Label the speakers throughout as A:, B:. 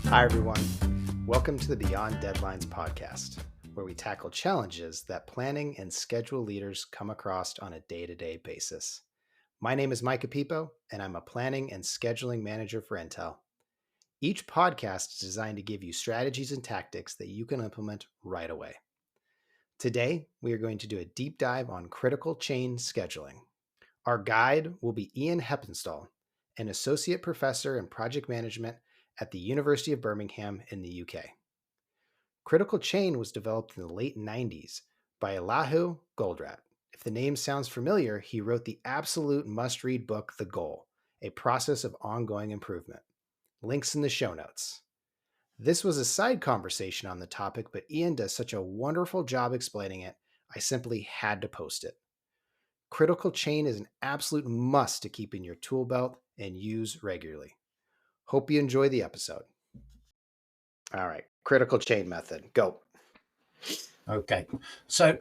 A: Hi, everyone. Welcome to the Beyond Deadlines podcast, where we tackle challenges that planning and schedule leaders come across on a day-to-day basis. My name is Micah, and I'm a planning and scheduling manager for Intel. Each podcast is designed to give you strategies and tactics that you can implement right away. Today, we are going to do a deep dive on critical chain scheduling. Our guide will be Ian Heppenstall, an associate professor in project management at the University of Birmingham in the UK. Critical chain was developed in the late 90s by Elihu Goldratt. If the name sounds familiar, he wrote the absolute must-read book, The Goal, a process of ongoing improvement. Links in the show notes. This was a side conversation on the topic, but Ian does such a wonderful job explaining it, I simply had to post it. Critical chain is an absolute must to keep in your tool belt and use regularly. Hope you enjoy the episode. All right, critical chain method, go.
B: Okay, so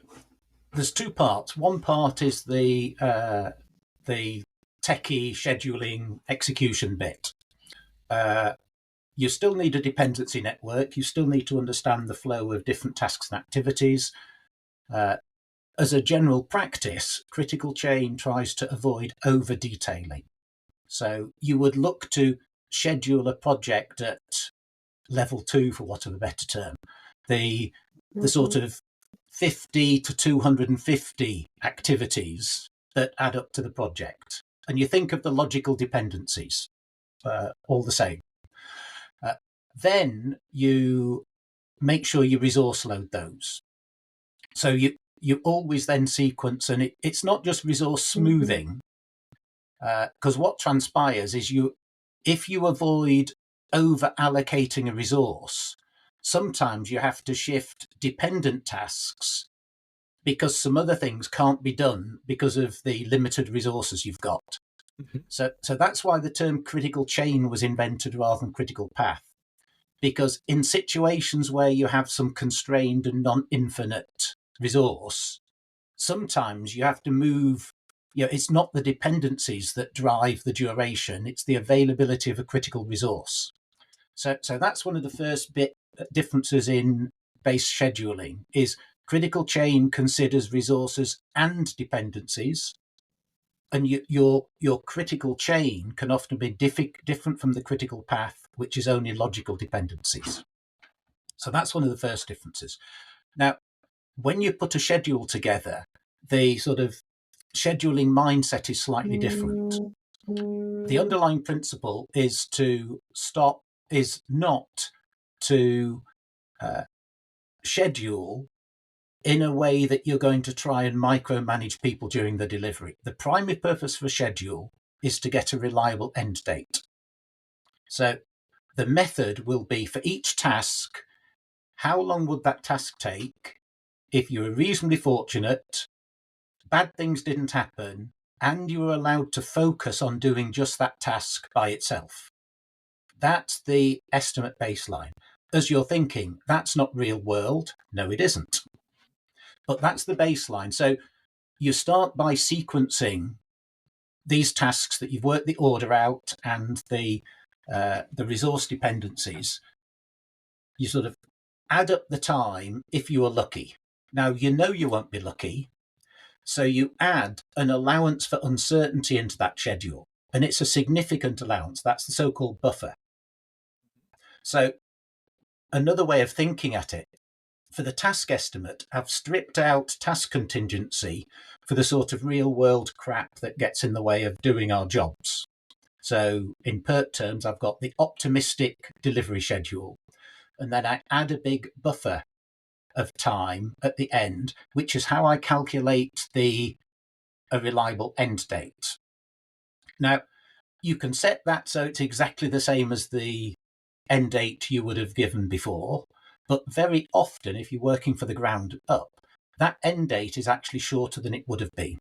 B: there's two parts. One part is the techie scheduling execution bit. You still need a dependency network. You still need to understand the flow of different tasks and activities. As a general practice, critical chain tries to avoid over-detailing. So you would look to schedule a project at level 2, for want of a better term. The sort of 50 to 250 activities that add up to the project. And you think of the logical dependencies, all the same. Then you make sure you resource load those. So you always then sequence, and it's not just resource smoothing, because what transpires is if you avoid over allocating a resource, sometimes you have to shift dependent tasks because some other things can't be done because of the limited resources you've got. Mm-hmm. So that's why the term critical chain was invented rather than critical path. Because in situations where you have some constrained and non-infinite resource, sometimes you have to move. It's not the dependencies that drive the duration, it's the availability of a critical resource. So that's one of the first differences in base scheduling is critical chain considers resources and dependencies, and your critical chain can often be different from the critical path, which is only logical dependencies. So that's one of the first differences. Now, when you put a schedule together, the sort of scheduling mindset is slightly different. The underlying principle is not to schedule in a way that you're going to try and micromanage people during the delivery. The primary purpose for a schedule is to get a reliable end date. So the method will be for each task, how long would that task take if you were reasonably fortunate, bad things didn't happen, and you were allowed to focus on doing just that task by itself. That's the estimate baseline. As you're thinking, that's not real world. No, it isn't. But that's the baseline. So you start by sequencing these tasks that you've worked the order out and the resource dependencies. You sort of add up the time if you are lucky. Now, you won't be lucky. So you add an allowance for uncertainty into that schedule. And it's a significant allowance. That's the so-called buffer. So another way of thinking at it, for the task estimate, I've stripped out task contingency for the sort of real world crap that gets in the way of doing our jobs. So in PERT terms, I've got the optimistic delivery schedule, and then I add a big buffer of time at the end, which is how I calculate a reliable end date. Now, you can set that so it's exactly the same as the end date you would have given before. But very often, if you're working for the ground up, that end date is actually shorter than it would have been.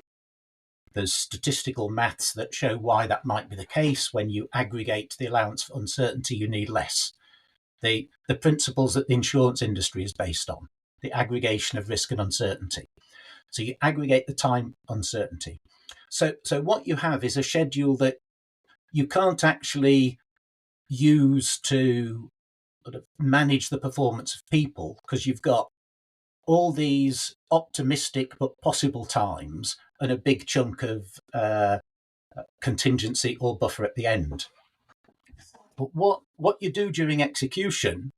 B: There's statistical maths that show why that might be the case. When you aggregate the allowance for uncertainty, you need less. The principles that the insurance industry is based on, the aggregation of risk and uncertainty. So you aggregate the time uncertainty. So what you have is a schedule that you can't actually use to sort of manage the performance of people, because you've got all these optimistic but possible times and a big chunk of contingency or buffer at the end. But what you do during execution,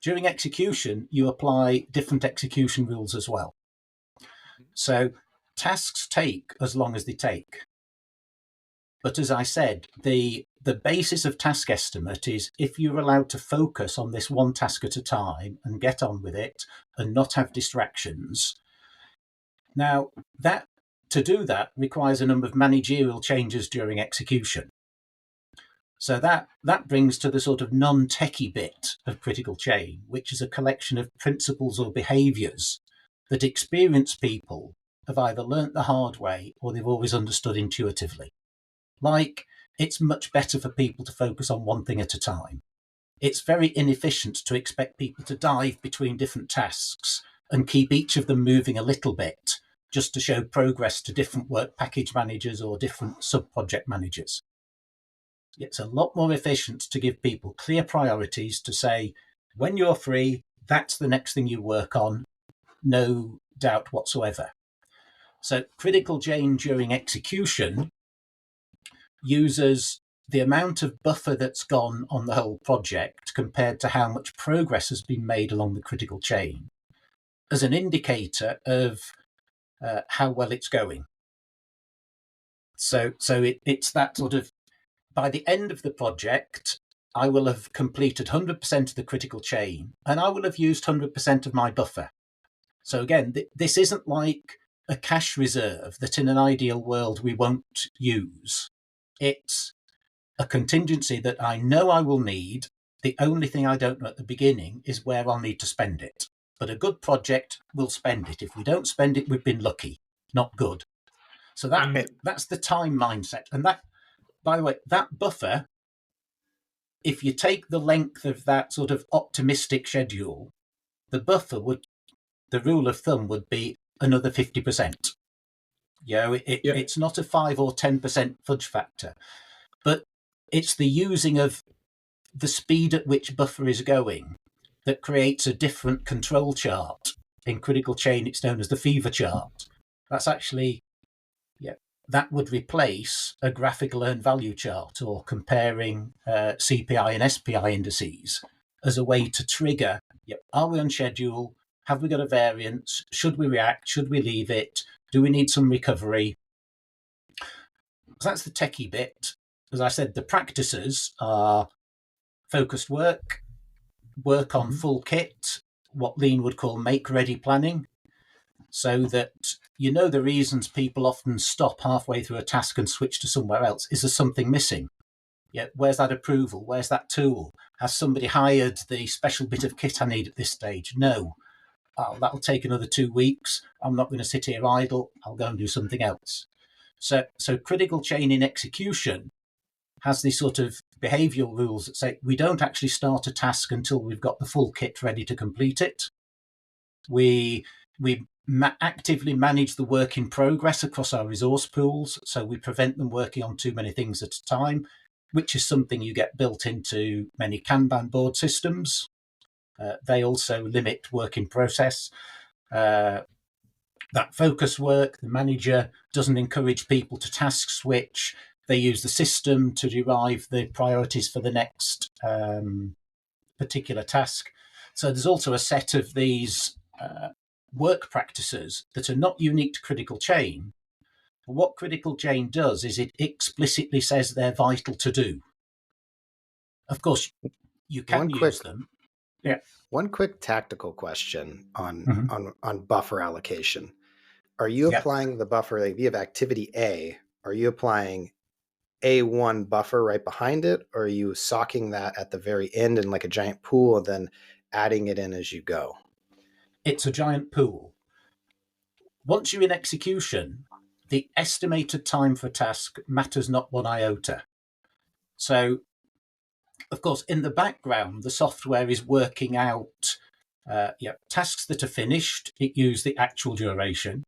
B: you apply different execution rules as well. So tasks take as long as they take. But as I said, the basis of task estimate is if you're allowed to focus on this one task at a time and get on with it and not have distractions. Now, to do that requires a number of managerial changes during execution. So that brings to the sort of non-techie bit of critical chain, which is a collection of principles or behaviours that experienced people have either learnt the hard way or they've always understood intuitively. Like, it's much better for people to focus on one thing at a time. It's very inefficient to expect people to dive between different tasks and keep each of them moving a little bit just to show progress to different work package managers or different sub-project managers. It's a lot more efficient to give people clear priorities to say, when you're free, that's the next thing you work on, no doubt whatsoever. So critical chain during execution uses the amount of buffer that's gone on the whole project compared to how much progress has been made along the critical chain as an indicator of how well it's going. So it's that sort of, by the end of the project, I will have completed 100% of the critical chain and I will have used 100% of my buffer. So again, this isn't like a cash reserve that in an ideal world we won't use. It's a contingency that I know I will need. The only thing I don't know at the beginning is where I'll need to spend it. But a good project will spend it. If we don't spend it, we've been lucky, not good. So that's the time mindset. And that, by the way, that buffer, if you take the length of that sort of optimistic schedule, the rule of thumb would be another 50%. It's not a 5 or 10% fudge factor, but it's the using of the speed at which buffer is going that creates a different control chart. In critical chain, it's known as the fever chart. That's actually, that would replace a graphical earned value chart or comparing CPI and SPI indices as a way to trigger, are we on schedule? Have we got a variance? Should we react? Should we leave it? Do we need some recovery? So that's the techie bit. As I said, the practices are focused work on full kit, what Lean would call make-ready planning, so that the reasons people often stop halfway through a task and switch to somewhere else is there's something missing. Where's that approval? Where's that tool? Has somebody hired the special bit of kit I need at this stage? No. Oh, that'll take another 2 weeks. I'm not going to sit here idle. I'll go and do something else. So critical chain in execution has these sort of behavioural rules that say we don't actually start a task until we've got the full kit ready to complete it. We actively manage the work in progress across our resource pools, so we prevent them working on too many things at a time, which is something you get built into many Kanban board systems. They also limit work in process. That focus work, the manager doesn't encourage people to task switch. They use the system to derive the priorities for the next particular task. So there's also a set of these work practices that are not unique to critical chain. But what critical chain does is it explicitly says they're vital to do. Of course, you can use them. Yeah.
A: One quick tactical question on buffer allocation. Are you applying the buffer, like if you have activity A, are you applying A1 buffer right behind it, or are you socking that at the very end in like a giant pool and then adding it in as you go?
B: It's a giant pool. Once you're in execution, the estimated time for a task matters not one iota. So, of course, in the background, the software is working out tasks that are finished, it uses the actual duration.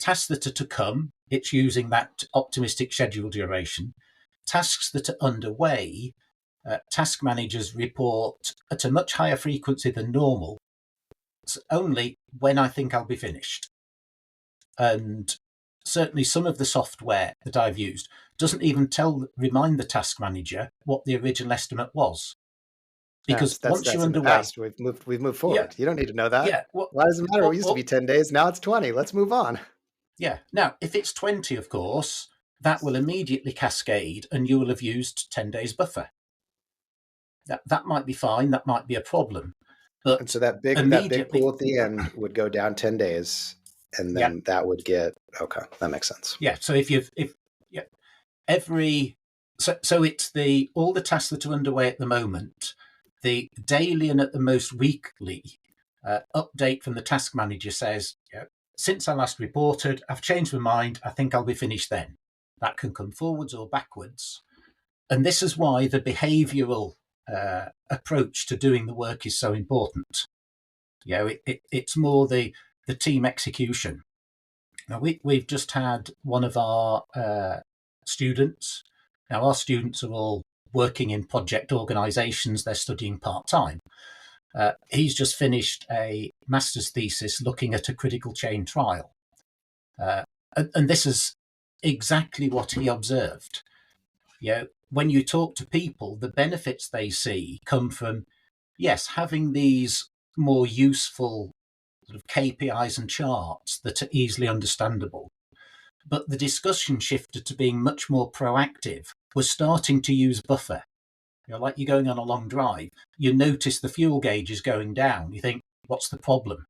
B: Tasks that are to come, it's using that optimistic schedule duration. Tasks that are underway, task managers report at a much higher frequency than normal. It's only when I think I'll be finished. And certainly some of the software that I've used doesn't even remind the task manager what the original estimate was. Because once you're
A: That's in the
B: underway,
A: past. We've moved
B: yeah,
A: forward. You don't need to know that.
B: yeah,
A: Why does it matter? It used to be 10 days. Now it's 20. Let's move on.
B: yeah. Now, if it's 20, of course, that will immediately cascade and you will have used 10 days buffer. That might be fine. That might be a problem. But
A: And so that big
B: immediately,
A: pool at the end would go down 10 days, and
B: yeah,
A: then that would get okay. That makes sense.
B: yeah. So if yeah, every so it's all the tasks that are underway at the moment, the daily and at the most weekly update from the task manager says, yeah, since I last reported, I've changed my mind. I think I'll be finished then. That can come forwards or backwards. And this is why the behavioural approach to doing the work is so important. It's more the team execution. Now, we've just had one of our students. Now, our students are all working in project organisations. They're studying part-time. He's just finished a master's thesis looking at a critical chain trial. And this is exactly what he observed. When you talk to people, the benefits they see come from, yes, having these more useful sort of KPIs and charts that are easily understandable. But the discussion shifted to being much more proactive. We're starting to use buffer. Like you're going on a long drive, you notice the fuel gauge is going down. You think, what's the problem?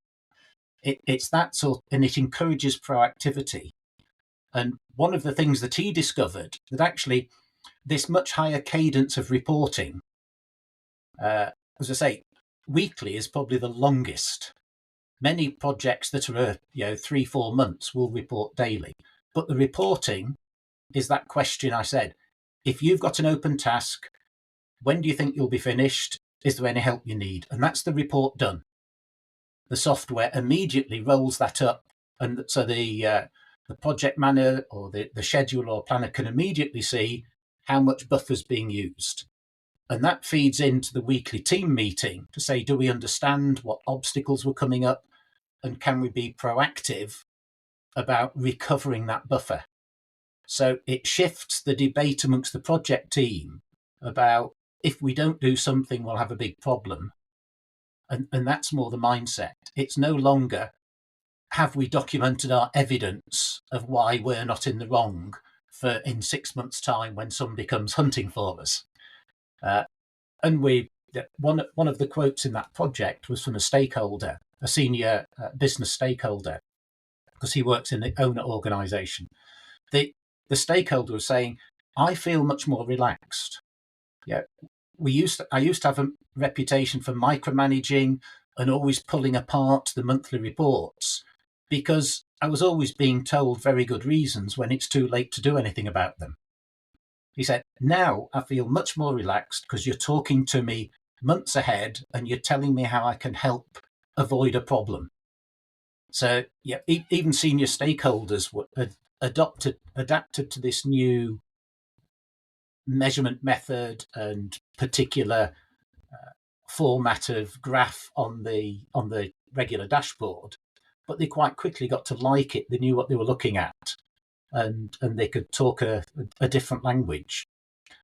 B: It's that sort, and it encourages proactivity. And one of the things that he discovered, that actually this much higher cadence of reporting, as I say, weekly is probably the longest. Many projects that are 3-4 months will report daily, but the reporting is that question I said. If you've got an open task, when do you think you'll be finished? Is there any help you need? And that's the report done. The software immediately rolls that up, and so the project manager or the scheduler or planner can immediately see how much buffer is being used. And that feeds into the weekly team meeting to say, do we understand what obstacles were coming up? And can we be proactive about recovering that buffer? So it shifts the debate amongst the project team about if we don't do something, we'll have a big problem. And that's more the mindset. It's no longer, have we documented our evidence of why we're not in the wrong for in 6 months' time when somebody comes hunting for us? And one of the quotes in that project was from a stakeholder, a senior business stakeholder, because he works in the owner organisation. The stakeholder was saying, I feel much more relaxed. Yeah, I used to have a reputation for micromanaging and always pulling apart the monthly reports because I was always being told very good reasons when it's too late to do anything about them. He said, now I feel much more relaxed because you're talking to me months ahead and you're telling me how I can help avoid a problem. So yeah, even senior stakeholders were adapted to this new measurement method and particular format of graph on the regular dashboard, but they quite quickly got to like it. They knew what they were looking at, and they could talk a different language.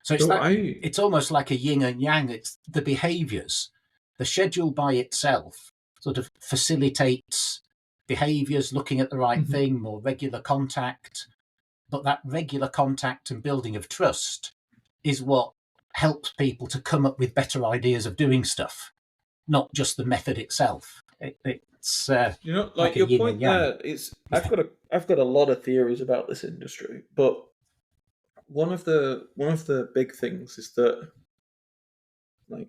B: So it's almost like a yin and yang. It's the behaviours. The schedule by itself sort of facilitates behaviours, looking at the right thing, more regular contact. But that regular contact and building of trust is what helps people to come up with better ideas of doing stuff, not just the method itself. It's like
C: your
B: a yin
C: point
B: and yang.
C: there is I've got a lot of theories about this industry, but one of the big things is that like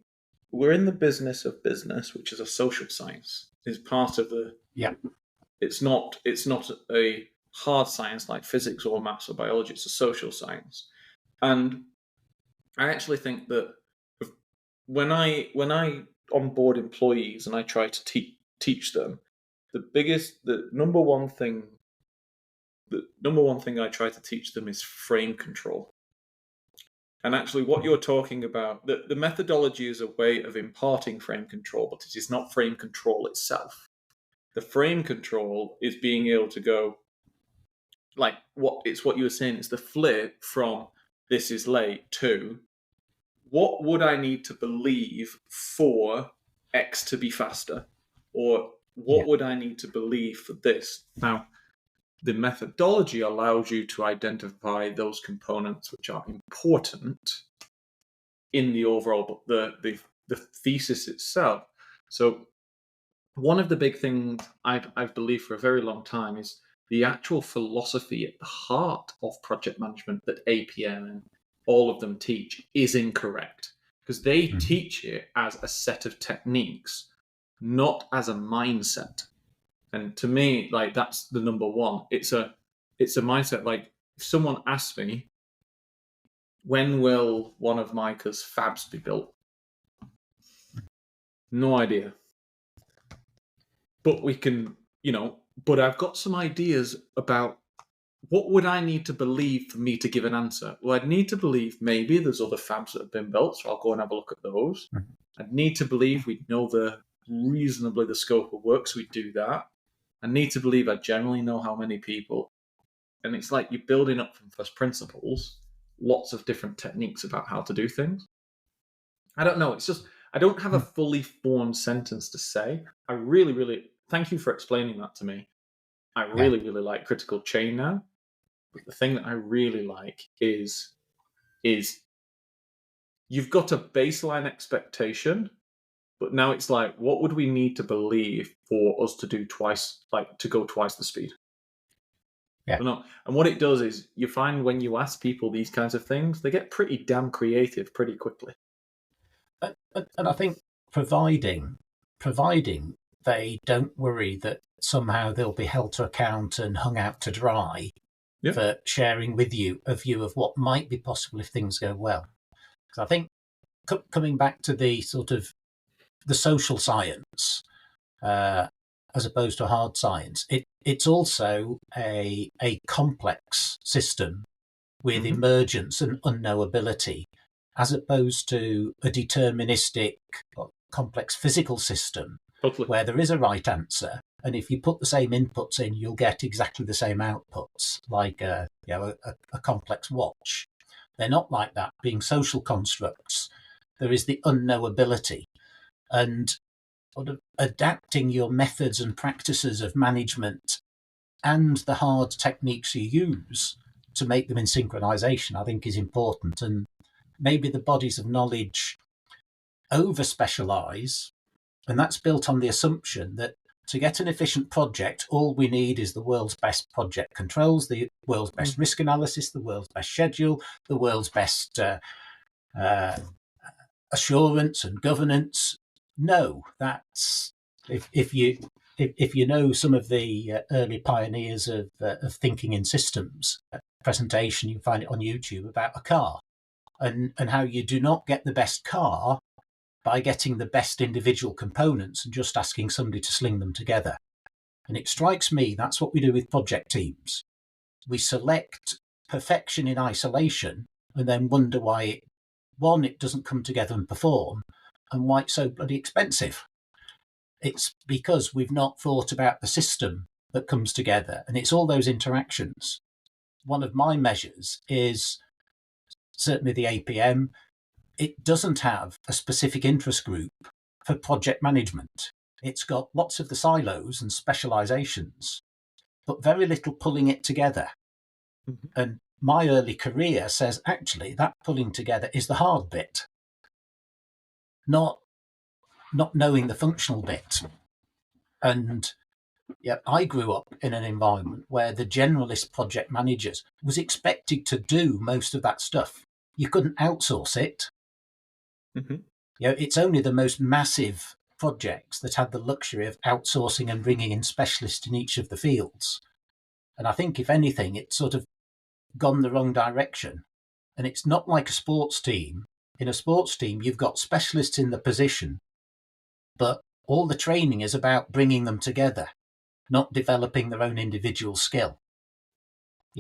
C: we're in the business of business, which is a social science, is part of the
B: Yeah.
C: It's not a hard science like physics or maths or biology. It's a social science, and I actually think that when I onboard employees and I try to teach them, the number one thing I try to teach them is frame control. And actually, what you're talking about, the methodology is a way of imparting frame control, but it is not frame control itself. The frame control is being able to go, like, what you were saying, it's the flip from this is late to what would I need to believe for X to be faster? Or what would I need to believe for this? Now, the methodology allows you to identify those components which are important in the overall the thesis itself. So one of the big things I've believed for a very long time is the actual philosophy at the heart of project management that APM and all of them teach is incorrect, because they teach it as a set of techniques, not as a mindset. And to me, like, that's the number one. It's a mindset. Like, if someone asks me, when will one of Micah's fabs be built? No idea. But we can, but I've got some ideas about what would I need to believe for me to give an answer. Well, I'd need to believe maybe there's other fabs that have been built, so I'll go and have a look at those. I'd need to believe we know reasonably the scope of work, so we do that. I need to believe I generally know how many people. And it's like you're building up from first principles, lots of different techniques about how to do things. I don't know. It's just, I don't have a fully formed sentence to say. I really, really, thank you for explaining that to me. I really, really like critical chain now. But the thing that I really like is you've got a baseline expectation, but now it's like, what would we need to believe for us to do twice, like to go twice the speed?
B: Yeah.
C: And what it does is you find when you ask people these kinds of things, they get pretty damn creative pretty quickly.
B: And I think providing they don't worry that somehow they'll be held to account and hung out to dry for sharing with you a view of what might be possible if things go well. Because I think coming back to the sort of the social science as opposed to hard science, it's also a complex system with emergence and unknowability, as opposed to a deterministic, complex physical system where there is a right answer. And if you put the same inputs in, you'll get exactly the same outputs, like a complex watch. They're not like that. Being social constructs, there is the unknowability. And sort of adapting your methods and practices of management and the hard techniques you use to make them in synchronization, I think, is important. And maybe the bodies of knowledge over-specialize, and that's built on the assumption that to get an efficient project, all we need is the world's best project controls, the world's best risk analysis, the world's best schedule, the world's best assurance and governance. No, that's if you know some of the early pioneers of thinking in systems presentation, you can find it on YouTube about a car and how you do not get the best car by getting the best individual components and just asking somebody to sling them together. And it strikes me that's what we do with project teams. We select perfection in isolation and then wonder why it doesn't come together and perform, and why it's so bloody expensive. It's because we've not thought about the system that comes together, and it's all those interactions. One of my measures is certainly the APM. It doesn't have a specific interest group for project management. It's got lots of the silos and specializations, but very little pulling it together. And my early career says, actually, that pulling together is the hard bit, not knowing the functional bit. And I grew up in an environment where the generalist project managers was expected to do most of that stuff. You couldn't outsource it. It's only the most massive projects that had the luxury of outsourcing and bringing in specialists in each of the fields. And I think, if anything, it's sort of gone the wrong direction. And it's not like a sports team. In a sports team, you've got specialists in the position, but all the training is about bringing them together, not developing their own individual skill.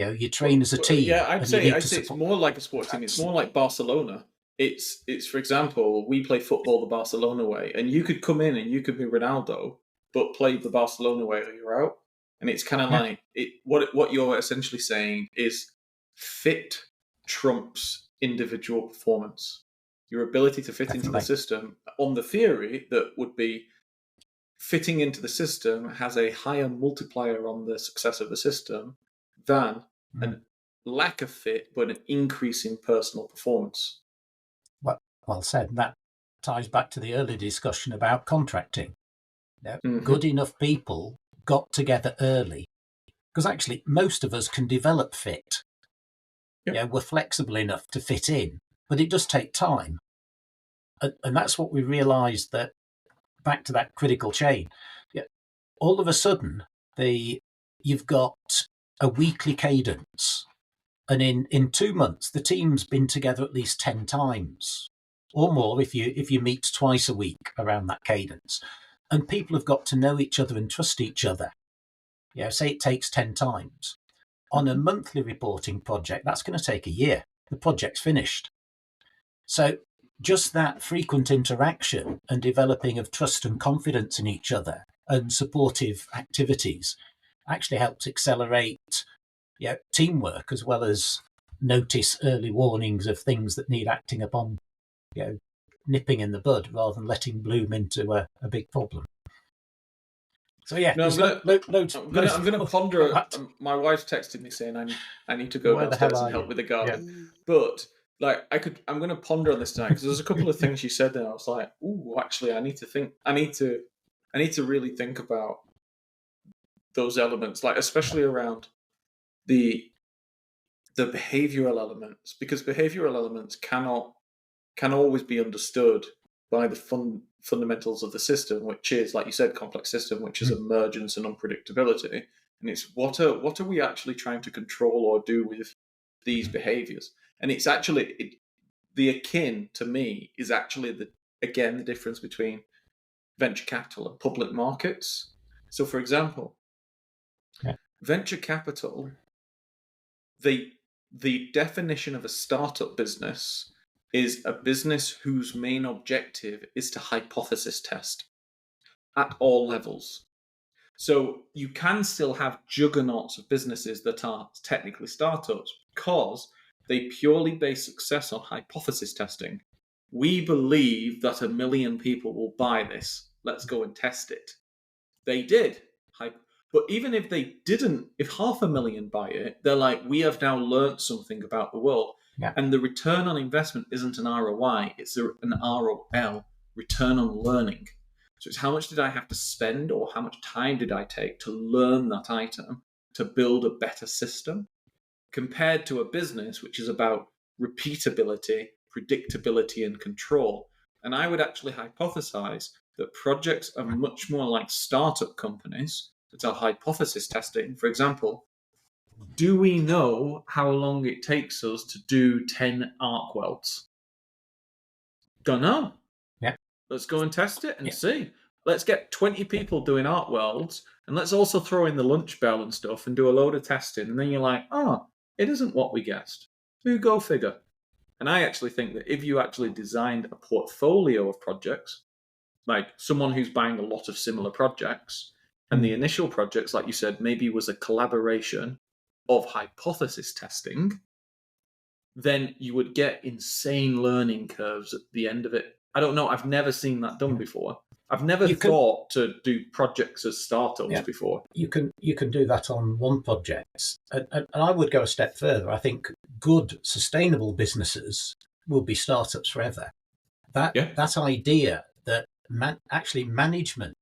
B: You train as a team.
C: Yeah, I'd say
B: to
C: it's more like a sports team. It's more like Barcelona. It's for example, we play football the Barcelona way, and you could come in and you could be Ronaldo, but play the Barcelona way or you're out. And it's kind of like what you're essentially saying is fit trumps individual performance. Your ability to fit into the system, on the theory that would be fitting into the system has a higher multiplier on the success of the system than a lack of fit, but an increase in personal performance.
B: Well said. That ties back to the early discussion about contracting. Good enough people got together early, because actually most of us can develop fit. We're flexible enough to fit in, but it does take time. And that's what we realised, that back to that critical chain. All of a sudden, you've got a weekly cadence, and in 2 months, the team's been together at least 10 times or more if you meet twice a week around that cadence. And people have got to know each other and trust each other. Say it takes 10 times. On a monthly reporting project, that's going to take a year. The project's finished. So just that frequent interaction and developing of trust and confidence in each other and supportive activities actually helps accelerate teamwork, as well as notice early warnings of things that need acting upon, nipping in the bud rather than letting bloom into a big problem. So
C: no, I'm going to ponder. My wife's texted me saying I need to go downstairs and help with the garden. But I'm going to ponder on this tonight, because there's a couple of things you said there. I was like, ooh, actually, I need to really think about those elements, especially around the behavioral elements, because behavioral elements can always be understood by the fundamentals of the system, which is, like you said, complex system, which is emergence and unpredictability. And it's what are we actually trying to control or do with these behaviors? And it's actually the akin to me is actually the difference between venture capital and public markets. So, for example, venture capital, the definition of a startup business is a business whose main objective is to hypothesis test at all levels. So you can still have juggernauts of businesses that are technically startups because they purely base success on hypothesis testing. We believe that 1 million people will buy this. Let's go and test it. They did. But even if they didn't, if 500,000 buy it, they're like, we have now learned something about the world. And the return on investment isn't an ROI, it's an ROL, return on learning. So it's how much did I have to spend, or how much time did I take to learn that item to build a better system, compared to a business which is about repeatability, predictability, and control. And I would actually hypothesize that projects are much more like startup companies that are hypothesis testing. For example, do we know how long it takes us to do 10 arc welds? Don't know. Let's go and test it and see. Let's get 20 people doing arc welds, and let's also throw in the lunch bell and stuff and do a load of testing. And then you're like, it isn't what we guessed. Go figure. And I actually think that if you actually designed a portfolio of projects, like someone who's buying a lot of similar projects, and the initial projects, like you said, maybe was a collaboration of hypothesis testing, then you would get insane learning curves at the end of it. I don't know. I've never seen that done before. I've never thought to do projects as startups before.
B: You can do that on one project. And I would go a step further. I think good, sustainable businesses will be startups forever. That idea that actually management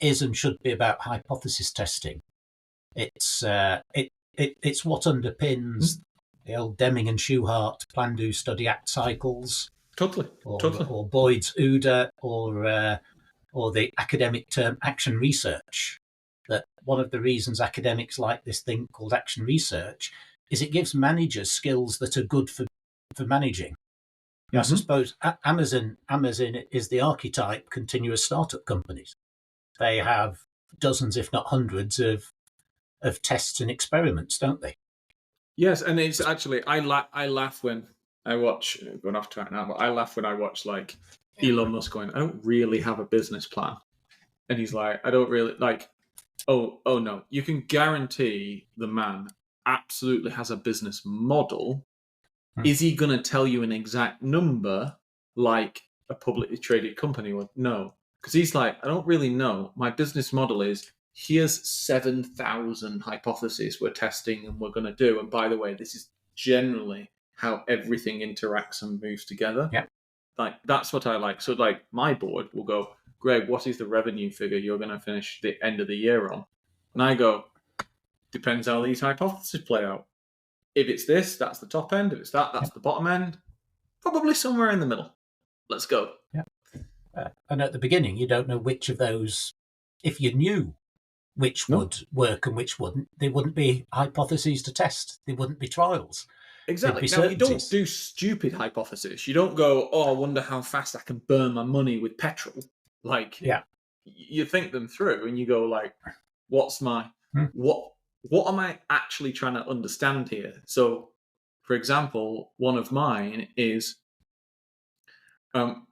B: is and should be about hypothesis testing. It's what underpins the old Deming and Schuhart plan, do, study, act cycles.
C: Totally.
B: Or Boyd's OODA, or the academic term action research. That one of the reasons academics like this thing called action research is it gives managers skills that are good for managing. I suppose Amazon is the archetype continuous startup companies. They have dozens, if not hundreds, of tests and experiments, don't they?
C: Yes, and it's actually I laugh when I watch going off track now, but I laugh when I watch like Elon Musk going, I don't really have a business plan. And he's like, I don't really like oh no. You can guarantee the man absolutely has a business model. Is he gonna tell you an exact number like a publicly traded company would? No. Because he's like, I don't really know. My business model is here's 7,000 hypotheses we're testing and we're going to do. And by the way, this is generally how everything interacts and moves together.
B: Yeah.
C: Like, that's what I like. So, like, my board will go, Greg, what is the revenue figure you're going to finish the end of the year on? And I go, depends how these hypotheses play out. If it's this, that's the top end. If it's that, that's the bottom end. Probably somewhere in the middle. Let's go.
B: Yeah. And at the beginning, you don't know which of those, if you knew which would work and which wouldn't, there wouldn't be hypotheses to test. There wouldn't be trials.
C: Exactly. Now, you don't do stupid hypotheses. You don't go, oh, I wonder how fast I can burn my money with petrol. Like, you think them through and you go, like, what's my, what am I actually trying to understand here? So, for example, one of mine is,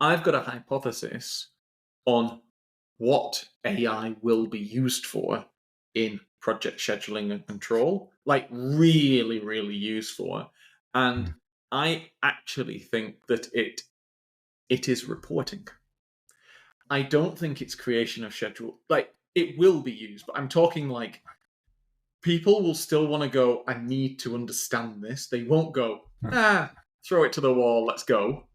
C: I've got a hypothesis on what AI will be used for in project scheduling and control, like really, really used for. And I actually think that it is reporting. I don't think it's creation of schedule. Like, it will be used, but I'm talking like people will still want to go, I need to understand this. They won't go, throw it to the wall, let's go,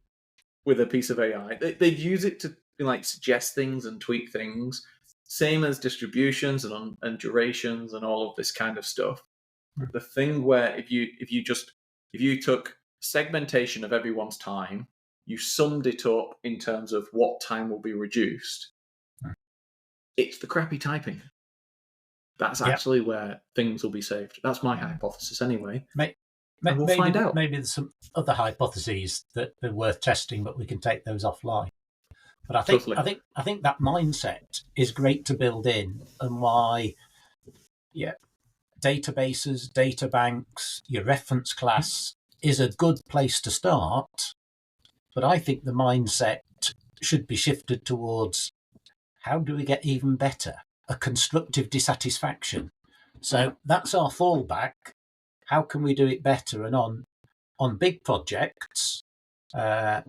C: with a piece of AI. They use it to like suggest things and tweak things, same as distributions and durations and all of this kind of stuff. The thing where if you took segmentation of everyone's time, you summed it up in terms of what time will be reduced, it's the crappy typing. That's actually where things will be saved. That's my hypothesis anyway. We'll find out.
B: Maybe there's some other hypotheses that are worth testing, but we can take those offline. But I think that mindset is great to build in, and why, databases, data banks, your reference class is a good place to start. But I think the mindset should be shifted towards how do we get even better? A constructive dissatisfaction. So that's our fallback. How can we do it better? And on big projects, I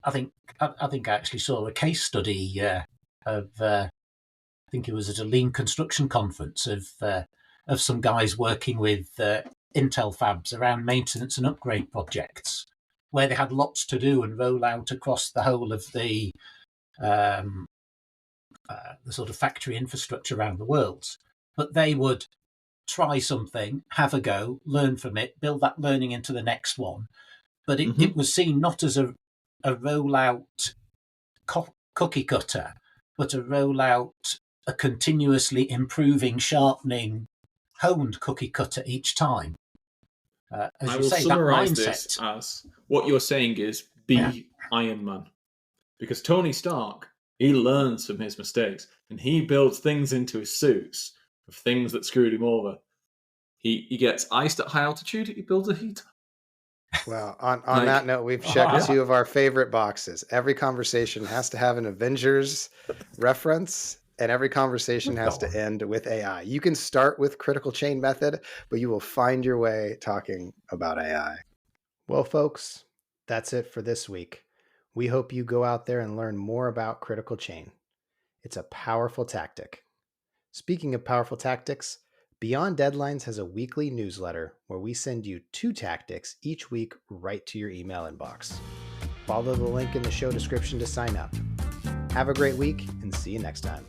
B: think I actually saw a case study of I think it was at a lean construction conference of some guys working with Intel fabs around maintenance and upgrade projects, where they had lots to do and roll out across the whole of the sort of factory infrastructure around the world. But they would try something, have a go, learn from it, build that learning into the next one. But it was seen not as a rollout cookie cutter, but a rollout, a continuously improving, sharpening, honed cookie cutter each time. As
C: I
B: you
C: will
B: say,
C: summarize
B: that mindset,
C: this as what you're saying is be Iron Man. Because Tony Stark, he learns from his mistakes and he builds things into his suits of things that screwed him over. He gets iced at high altitude, he builds a heater.
A: Well, on that note, we've checked two of our favorite boxes. Every conversation has to have an Avengers reference, and every conversation has to end with AI. You can start with critical chain method, but you will find your way talking about AI. Well, folks, that's it for this week. We hope you go out there and learn more about critical chain. It's a powerful tactic. Speaking of powerful tactics, Beyond Deadlines has a weekly newsletter where we send you 2 tactics each week right to your email inbox. Follow the link in the show description to sign up. Have a great week and see you next time.